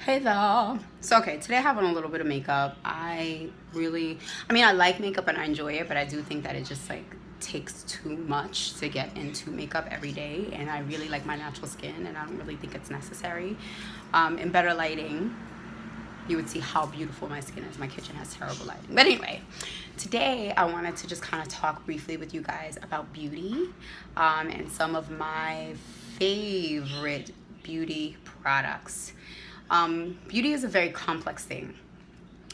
Hey there. So, okay, today I have on a little bit of makeup. I like makeup and I enjoy it, but I do think that it just like takes too much to get into makeup every day. And I really like my natural skin and I don't really think it's necessary. In better lighting, you would see how beautiful my skin is. My kitchen has terrible lighting. But anyway, today I wanted to just kind of talk briefly with you guys about beauty and some of my favorite beauty products. Beauty is a very complex thing.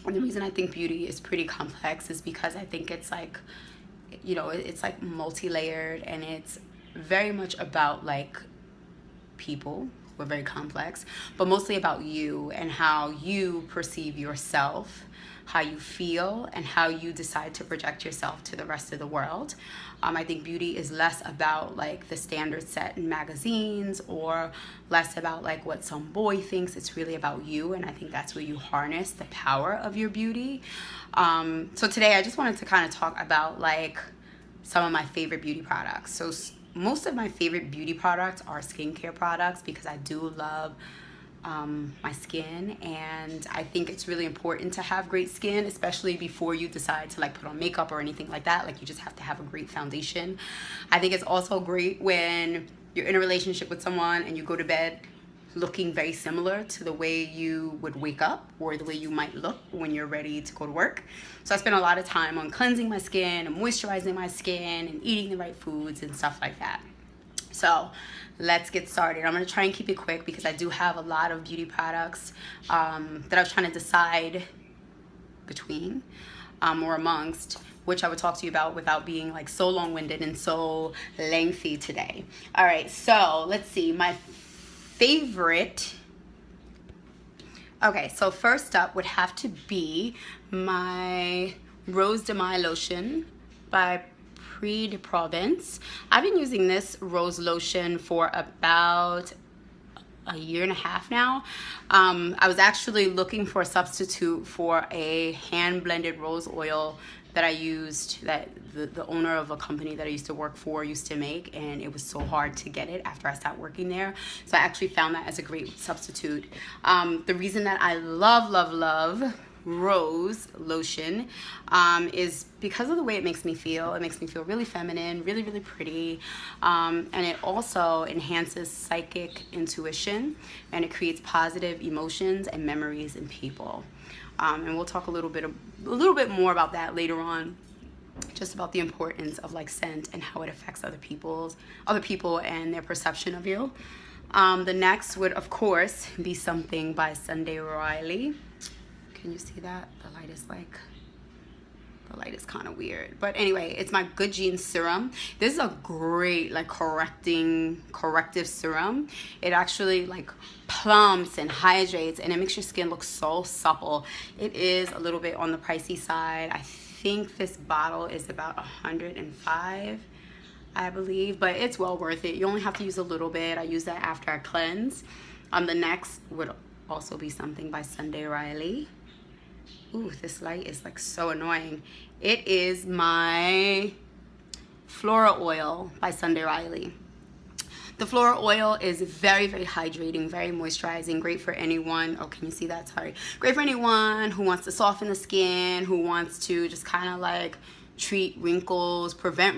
And the reason I think beauty is pretty complex is because I think it's like, it's like multi-layered and it's very much about like people. We're very complex, but mostly about you and how you perceive yourself, how you feel, and how you decide to project yourself to the rest of the world. I think beauty is less about like the standards set in magazines or less about like what some boy thinks. It's really about you, and I think that's where you harness the power of your beauty. So today I just wanted to kind of talk about like some of my favorite beauty products. So most of my favorite beauty products are skincare products because I do love my skin, and I think it's really important to have great skin, especially before you decide to like put on makeup or anything like that. Like, you just have to have a great foundation. I think it's also great when you're in a relationship with someone and you go to bed looking very similar to the way you would wake up or the way you might look when you're ready to go to work. So I spend a lot of time on cleansing my skin and moisturizing my skin and eating the right foods and stuff like that. So let's get started. I'm going to try and keep it quick because I do have a lot of beauty products that I was trying to decide between or amongst, which I would talk to you about without being like so long-winded and so lengthy today. All right, so let's see. My favorite. Okay, so first up would have to be my Rose de Mai lotion by Prix de Provence. I've been using this rose lotion for about a year and a half now. I was actually looking for a substitute for a hand blended rose oil that I used, that the owner of a company that I used to work for used to make, and it was so hard to get it after I stopped working there. So I actually found that as a great substitute. The reason that I love rose lotion is because of the way it makes me feel. It makes me feel really feminine, really pretty, and it also enhances psychic intuition, and it creates positive emotions and memories in people. And we'll talk a little bit more about that later on, just about the importance of like scent and how it affects other people and their perception of you. The next would of course be something by Sunday Riley. Can you see that? The light is kind of weird, but anyway, it's my Good Genes serum. This is a great like corrective serum. It actually like plumps and hydrates, and it makes your skin look so supple. It is a little bit on the pricey side. I think this bottle is about $105, I believe, but it's well worth it. You only have to use a little bit. I use that after I cleanse. The next would also be something by Sunday Riley. Ooh, this light is like so annoying. It is my Flora Oil by Sunday Riley. The Flora Oil is very hydrating, very moisturizing, great for anyone. Oh, can you see that? Sorry. Great for anyone who wants to soften the skin, who wants to just kind of like treat wrinkles, prevent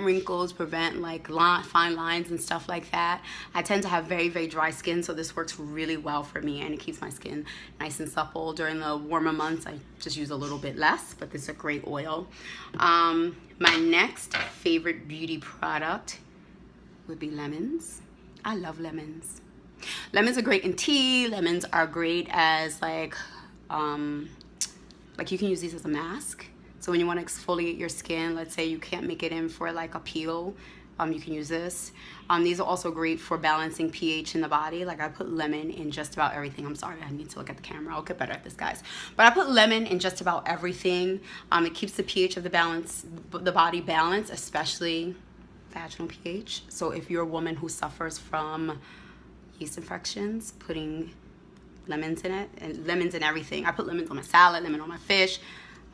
like fine lines and stuff like that. I tend to have very dry skin, so this works really well for me, and it keeps my skin nice and supple. During the warmer months, I just use a little bit less, but this is a great oil. My next favorite beauty product would be lemons. I love lemons. Lemons are great in tea. Lemons are great as like you can use these as a mask. So when you want to exfoliate your skin, let's say you can't make it in for like a peel, you can use this. These are also great for balancing pH in the body. Like, I put lemon in just about everything. I'm sorry, I need to look at the camera. I'll get better at this, guys. But I put lemon in just about everything. It keeps the pH of the body balanced, especially vaginal pH. So if you're a woman who suffers from yeast infections, putting lemons in it, and lemons in everything. I put lemons on my salad, lemon on my fish.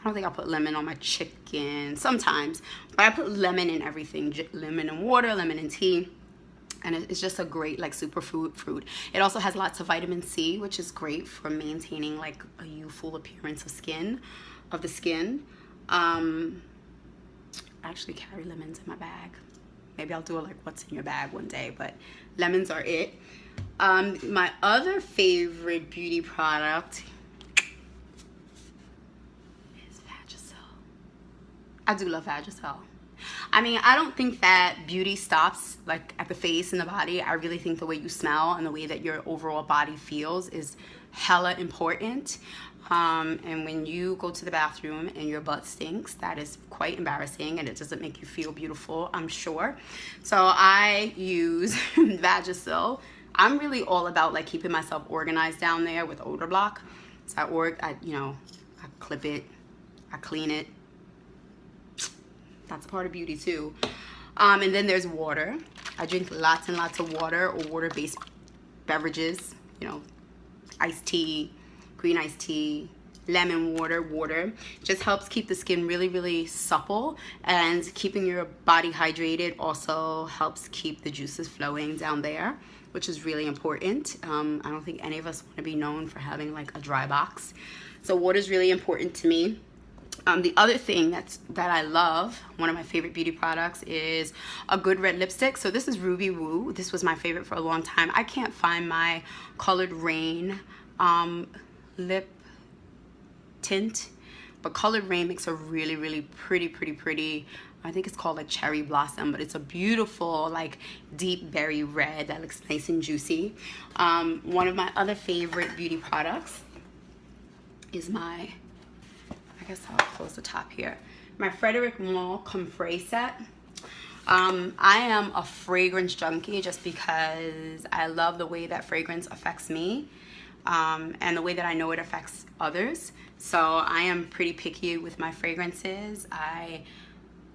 I don't think I'll put lemon on my chicken sometimes, but I put lemon in everything. Lemon in water, lemon in tea. And it's just a great like superfood fruit. It also has lots of vitamin C, which is great for maintaining like a youthful appearance of the skin. I actually carry lemons in my bag. Maybe I'll do a like what's in your bag one day, but lemons are it. My other favorite beauty product is Vagisil. I do love Vagisil. I mean, I don't think that beauty stops like at the face and the body. I really think the way you smell and the way that your overall body feels is hella important. And when you go to the bathroom and your butt stinks, that is quite embarrassing, and it doesn't make you feel beautiful, I'm sure. So I use Vagisil. I'm really all about like keeping myself organized down there with odor block. So I clip it, I clean it. That's a part of beauty too. And then there's water. I drink lots and lots of water or water-based beverages, iced tea, green iced tea, lemon water. Just helps keep the skin really, really supple, and keeping your body hydrated also helps keep the juices flowing down there, which is really important. I don't think any of us want to be known for having like a dry box. So water is really important to me. The other thing that I love, one of my favorite beauty products, is a good red lipstick. So this is Ruby Woo. This was my favorite for a long time. I can't find my Colored Rain lip tint, but Colored Rain makes a really, really pretty, I think it's called like Cherry Blossom, but it's a beautiful like deep berry red that looks nice and juicy. One of my other favorite beauty products is I guess I'll close the top here, my Frederic Malle Comfrey set. I am a fragrance junkie just because I love the way that fragrance affects me, and the way that I know it affects others. So I am pretty picky with my fragrances. I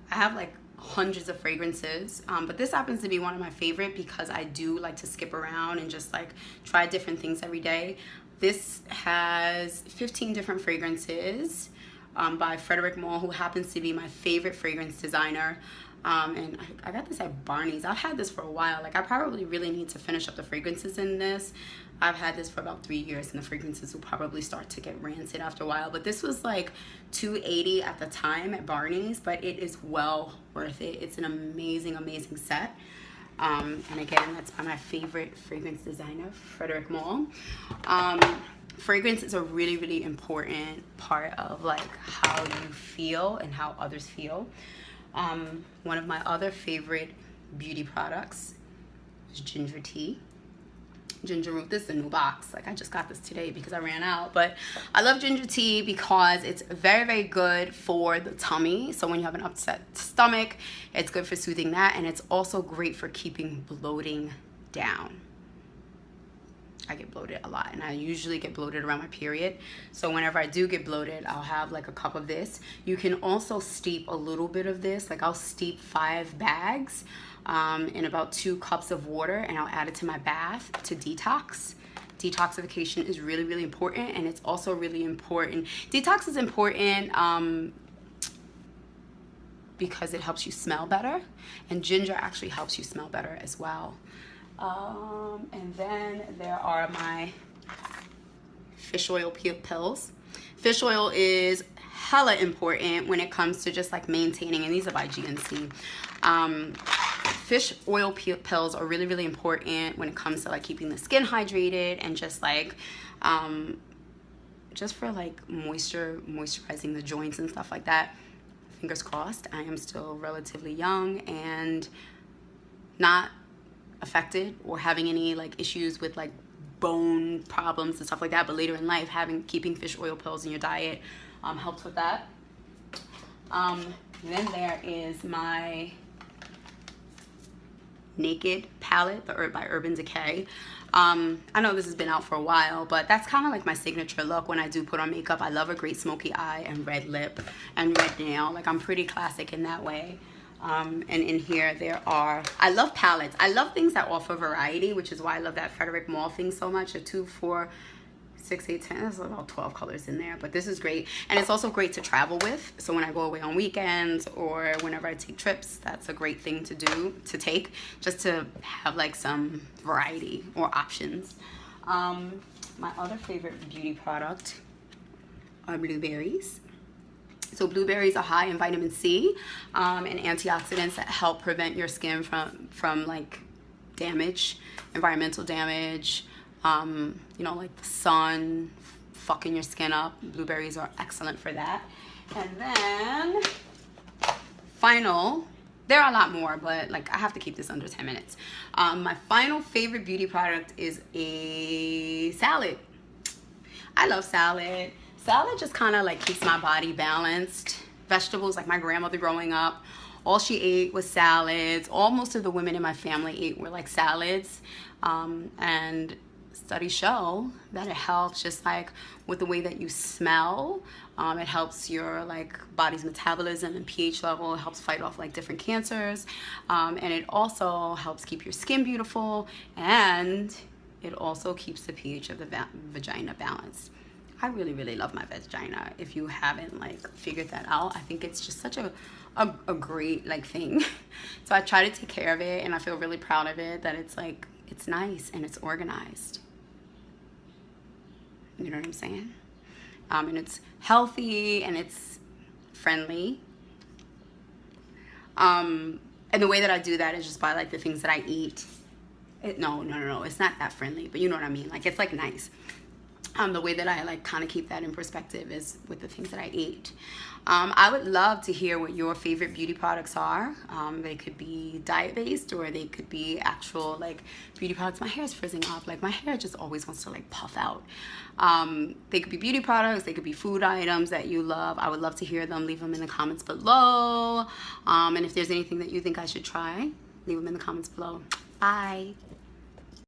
have like hundreds of fragrances, but this happens to be one of my favorite because I do like to skip around and just like try different things every day. This has 15 different fragrances by Frederic Malle, who happens to be my favorite fragrance designer. And I got this at Barney's. I've had this for a while. Like, I probably really need to finish up the fragrances in this. I've had this for about 3 years, and the fragrances will probably start to get rancid after a while. But this was like $2.80 at the time at Barney's, but it is well worth it. It's an amazing, amazing set. And again, that's by my favorite fragrance designer, Frederic Malle. Fragrance is a really, really important part of like how you feel and how others feel. One of my other favorite beauty products is ginger tea. Ginger root. This is a new box. Like, I just got this today because I ran out. But I love ginger tea because it's very, very good for the tummy. So when you have an upset stomach, it's good for soothing that. And it's also great for keeping bloating down. I get bloated a lot, and I usually get bloated around my period. So whenever I do get bloated, I'll have like a cup of this. You can also steep a little bit of this. Like, I'll steep 5 bags in about 2 cups of water, and I'll add it to my bath to detox. Detoxification is really, really important, and it's also really important. Detox is important because it helps you smell better, and ginger actually helps you smell better as well. And then there are my fish oil pills. Fish oil is hella important when it comes to just like maintaining, and these are by GNC. Fish oil pills are really, really important when it comes to like keeping the skin hydrated and just like just for like moisturizing the joints and stuff like that. Fingers crossed. I am still relatively young and not affected or having any like issues with like bone problems and stuff like that, but later in life keeping fish oil pills in your diet helps with that. Then there is my Naked palette by Urban Decay. I know this has been out for a while, but that's kind of like my signature look when I do put on makeup. I love a great smoky eye and red lip and red nail. Like, I'm pretty classic in that way. And in here I love palettes. I love things that offer variety, which is why I love that Frederic Malle thing so much. A 2 for 6, 8, 10. There's about 12 colors in there, but this is great. And it's also great to travel with. So when I go away on weekends or whenever I take trips, that's a great thing to do, to take, just to have like some variety or options. My other favorite beauty product are blueberries. So blueberries are high in vitamin C and antioxidants that help prevent your skin from like damage, environmental damage, you know, like the sun fucking your skin up. Blueberries are excellent for that. And then final, there are a lot more, but like I have to keep this under 10 minutes. My final favorite beauty product is a salad. I love salad. Salad just kind of like keeps my body balanced. Vegetables, like my grandmother growing up, all she ate was salads. All most of the women in my family ate were like salads. And studies show that it helps just like with the way that you smell. It helps your like body's metabolism and pH level. It helps fight off like different cancers. And it also helps keep your skin beautiful. And it also keeps the pH of the vagina balanced. I really, really love my vagina. If you haven't like figured that out, I think it's just such a great like thing. So I try to take care of it, and I feel really proud of it, that it's like, it's nice and it's organized. You know what I'm saying? And it's healthy and it's friendly. And the way that I do that is just by like the things that I eat. No, it's not that friendly, but you know what I mean. Like it's like nice. The way that I like kind of keep that in perspective is with the things that I eat. I would love to hear what your favorite beauty products are. They could be diet-based, or they could be actual like beauty products. My hair is frizzing up. Like my hair just always wants to like puff out. They could be beauty products. They could be food items that you love. I would love to hear them. Leave them in the comments below. And if there's anything that you think I should try, leave them in the comments below. Bye.